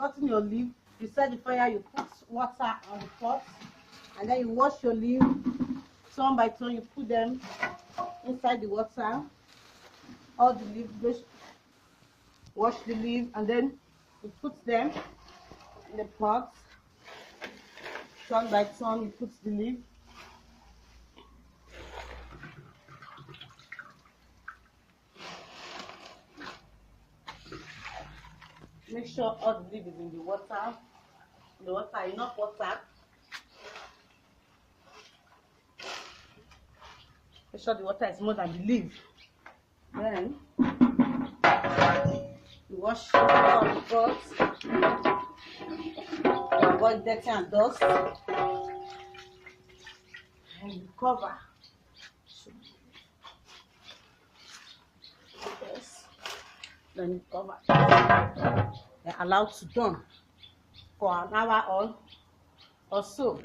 cutting your leaf, you set the fire, you put water on the pot, and then you wash your leaf turn by turn. You put them inside the water, all the leaf, just wash the leaf, and then you put them in the pot. Turn by turn, you put the leaf. Make sure all the leaf is in the water. Enough water. Make sure the water is more than the leaf. Then you wash all the pots to avoid dirt and dust. And you cover. Yes. Then you cover. They're allowed to done for an hour or so.